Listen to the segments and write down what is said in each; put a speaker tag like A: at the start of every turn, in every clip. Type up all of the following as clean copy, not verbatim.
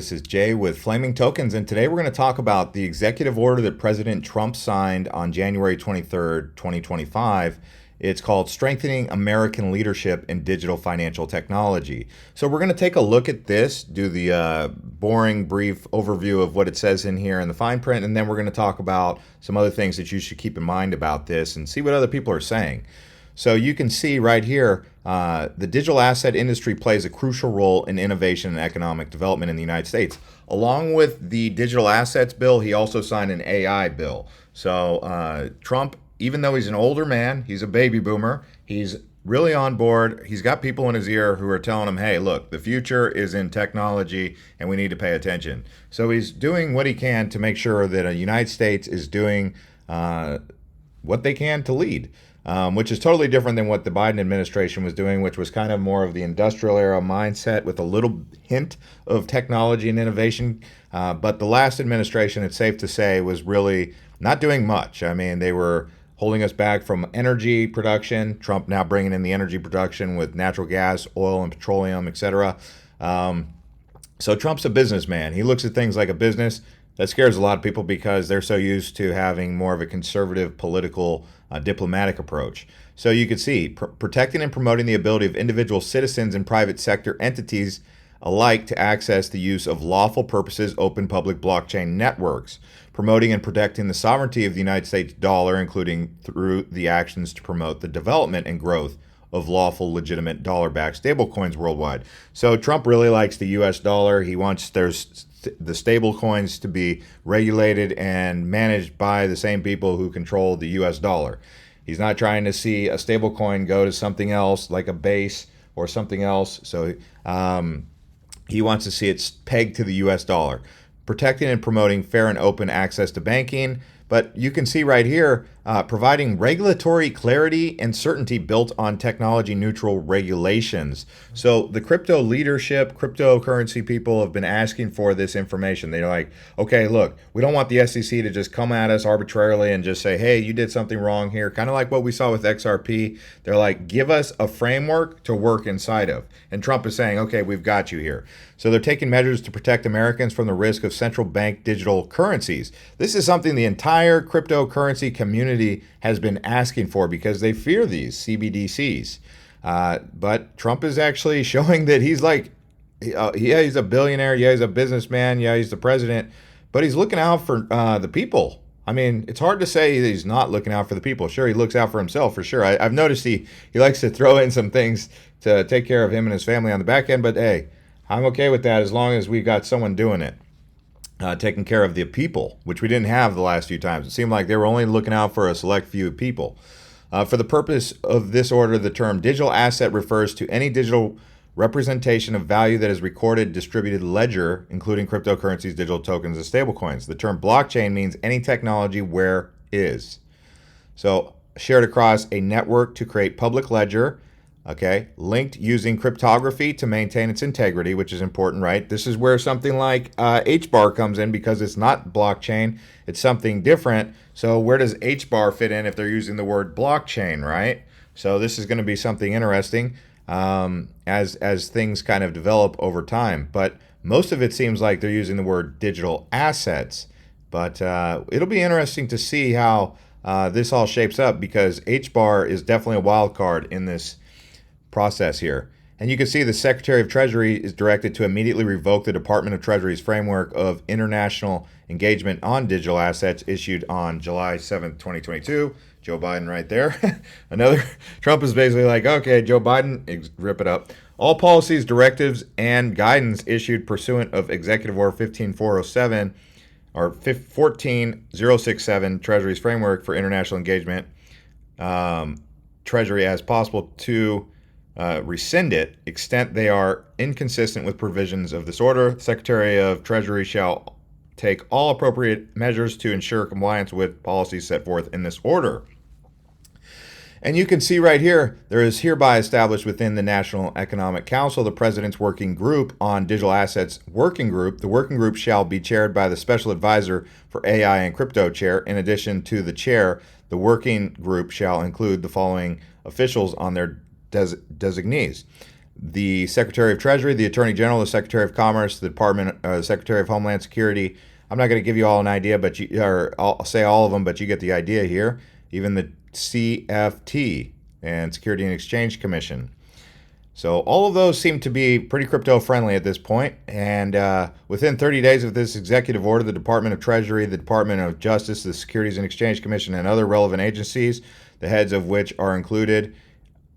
A: This is Jay with Flaming Tokens, and today we're going to talk about the executive order that President Trump signed on January 23rd, 2025. It's called Strengthening American Leadership in Digital Financial Technology. So we're going to take a look at this, do the boring, brief overview of what it says in here in the fine print, and then we're going to talk about some other things that you should keep in mind about this and see what other people are saying. So you can see right here, the digital asset industry plays a crucial role in innovation and economic development in the United States. Along with the digital assets bill, he also signed an AI bill. So Trump, even though he's an older man, he's a baby boomer, he's really on board. He's got people in his ear who are telling him, hey, look, the future is in technology and we need to pay attention. So he's doing what he can to make sure that the United States is doing what they can to lead. Which is totally different than what the Biden administration was doing, which was kind of more of the industrial era mindset with a little hint of technology and innovation. But the last administration, it's safe to say, was really not doing much. I mean, they were holding us back from energy production. Trump now bringing in the energy production with natural gas, oil, and petroleum, etc. So Trump's a businessman. He looks at things like a business. That scares a lot of people because they're so used to having more of a conservative political diplomatic approach. So you can see protecting and promoting the ability of individual citizens and private sector entities alike to access the use of lawful purposes open public blockchain networks, promoting and protecting the sovereignty of the United States dollar, including through the actions to promote the development and growth of lawful, legitimate dollar-backed stablecoins worldwide. So Trump really likes the U.S. dollar. He wants the stable coins to be regulated and managed by the same people who control the US dollar. He's not trying to see a stable coin go to something else like a base or something else. So he wants to see it pegged to the US dollar. Protecting and promoting fair and open access to banking. But you can see right here, providing regulatory clarity and certainty built on technology neutral regulations. So the crypto leadership, cryptocurrency people have been asking for this information. They're like, okay, look, we don't want the SEC to just come at us arbitrarily and just say, hey, you did something wrong here. Kind of like what we saw with XRP. They're like, give us a framework to work inside of. And Trump is saying, okay, we've got you here. So they're taking measures to protect Americans from the risk of central bank digital currencies. This is something the entire cryptocurrency community has been asking for because they fear these CBDCs. But Trump is actually showing that he's like, yeah, he's a billionaire. Yeah, he's a businessman. Yeah, he's the president. But he's looking out for the people. I mean, it's hard to say that he's not looking out for the people. Sure, he looks out for himself for sure. I've noticed he likes to throw in some things to take care of him and his family on the back end. But hey, I'm okay with that as long as we've got someone doing it. Taking care of the people, which we didn't have the last few times. It seemed like they were only looking out for a select few people. For the purpose of this order, the term digital asset refers to any digital representation of value that is recorded, distributed ledger, including cryptocurrencies, digital tokens, and stablecoins. The term blockchain means any technology where is. So shared across a network to create public ledger. Okay, linked using cryptography to maintain its integrity, which is important, right? This is where something like HBAR comes in because it's not blockchain, it's something different. So where does HBAR fit in if they're using the word blockchain, right? So this is going to be something interesting as things kind of develop over time. But most of it seems like they're using the word digital assets. But it'll be interesting to see how this all shapes up because HBAR is definitely a wild card in this process here. And you can see the Secretary of Treasury is directed to immediately revoke the Department of Treasury's framework of international engagement on digital assets issued on July 7th, 2022. Joe Biden right there. Trump is basically like, okay, Joe Biden, rip it up. All policies, directives, and guidance issued pursuant of Executive Order 15407 or 14067, Treasury's framework for international engagement, Treasury as possible to rescind it, extent they are inconsistent with provisions of this order. The Secretary of Treasury shall take all appropriate measures to ensure compliance with policies set forth in this order. And you can see right here, there is hereby established within the National Economic Council, the President's Working Group on Digital Assets Working Group. The working group shall be chaired by the Special Advisor for AI and Crypto Chair. In addition to the chair, the working group shall include the following officials on their designees. the Secretary of Treasury, the Attorney General, the Secretary of Commerce, the Secretary of Homeland Security. I'm not going to give you all an idea, but I'll say all of them, but you get the idea here. Even the CFT and Security and Exchange Commission. So all of those seem to be pretty crypto friendly at this point. And within 30 days of this executive order, the Department of Treasury, the Department of Justice, the Securities and Exchange Commission, and other relevant agencies, the heads of which are included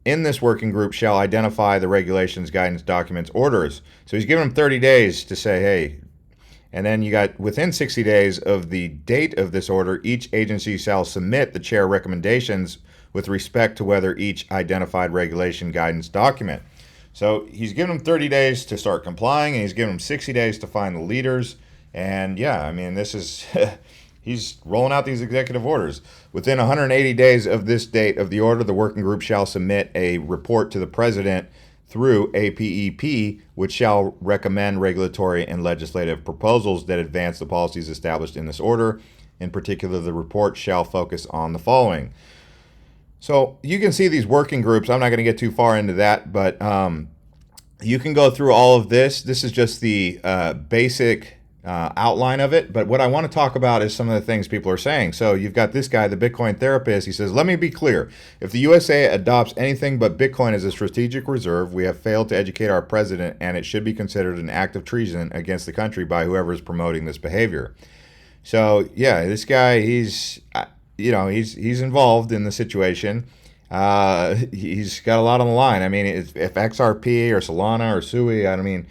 A: in this working group, shall identify the regulations, guidance, documents, orders. So he's given them 30 days to say, hey, and then you got within 60 days of the date of this order, each agency shall submit the chair recommendations with respect to whether each identified regulation, guidance, document. So he's given them 30 days to start complying, and he's given them 60 days to find the leaders. And yeah, I mean, this is, he's rolling out these executive orders. Within 180 days of this date of the order, the working group shall submit a report to the president through APEP, which shall recommend regulatory and legislative proposals that advance the policies established in this order. In particular, the report shall focus on the following. So you can see these working groups. I'm not going to get too far into that, but you can go through all of this. This is just the basic outline of it. But what I want to talk about is some of the things people are saying. So you've got this guy, the Bitcoin therapist. He says, let me be clear. If the USA adopts anything but Bitcoin as a strategic reserve, we have failed to educate our president, and it should be considered an act of treason against the country by whoever is promoting this behavior. So yeah, this guy, he's involved in the situation. He's got a lot on the line. I mean, if XRP or Solana or SUI, I mean,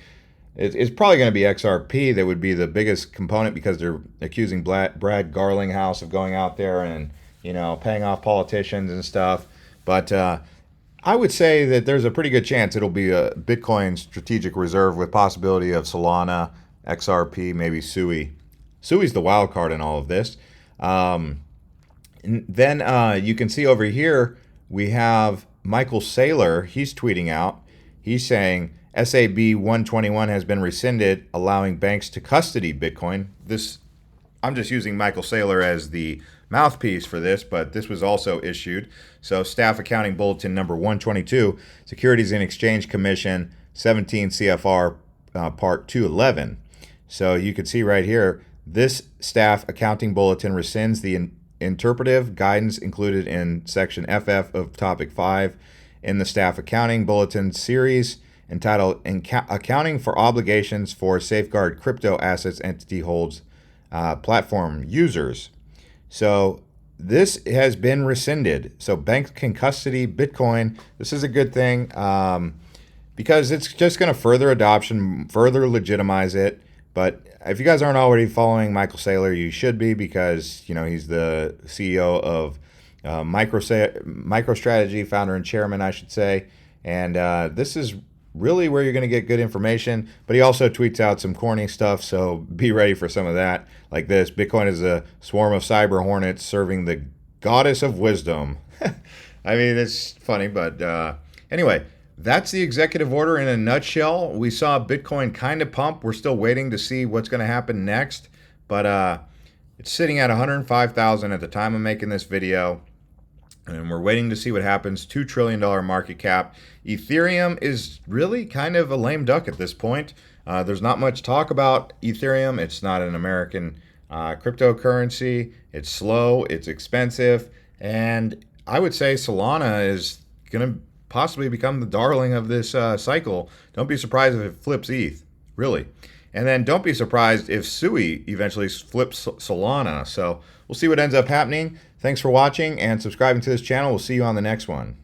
A: it's probably going to be XRP that would be the biggest component, because they're accusing Brad Garlinghouse of going out there and, paying off politicians and stuff. But I would say that there's a pretty good chance it'll be a Bitcoin strategic reserve with possibility of Solana, XRP, maybe SUI. SUI's the wild card in all of this. Then you can see over here, we have Michael Saylor. He's tweeting out. He's saying SAB 121 has been rescinded, allowing banks to custody Bitcoin. I'm just using Michael Saylor as the mouthpiece for this, but this was also issued. So Staff Accounting Bulletin number 122, Securities and Exchange Commission 17 CFR Part 211. So you can see right here, this Staff Accounting Bulletin rescinds the interpretive guidance included in Section FF of Topic 5 in the Staff Accounting Bulletin series entitled Accounting for Obligations for Safeguard Crypto Assets Entity Holds Platform Users. So this has been rescinded. So banks can custody Bitcoin. This is a good thing because it's just going to further adoption, further legitimize it. But if you guys aren't already following Michael Saylor, you should be, because he's the CEO of MicroStrategy, founder and chairman, I should say. And this is really where you're going to get good information. But he also tweets out some corny stuff, so be ready for some of that. Like this: Bitcoin is a swarm of cyber hornets serving the goddess of wisdom. I mean, it's funny, but anyway. That's the executive order in a nutshell. We saw Bitcoin kind of pump. We're still waiting to see what's going to happen next. But it's sitting at 105,000 at the time of making this video. And we're waiting to see what happens. $2 trillion market cap. Ethereum is really kind of a lame duck at this point. There's not much talk about Ethereum. It's not an American cryptocurrency. It's slow. It's expensive. And I would say Solana is going to possibly become the darling of this cycle. Don't be surprised if it flips ETH, really. And then don't be surprised if SUI eventually flips Solana. So we'll see what ends up happening. Thanks for watching and subscribing to this channel. We'll see you on the next one.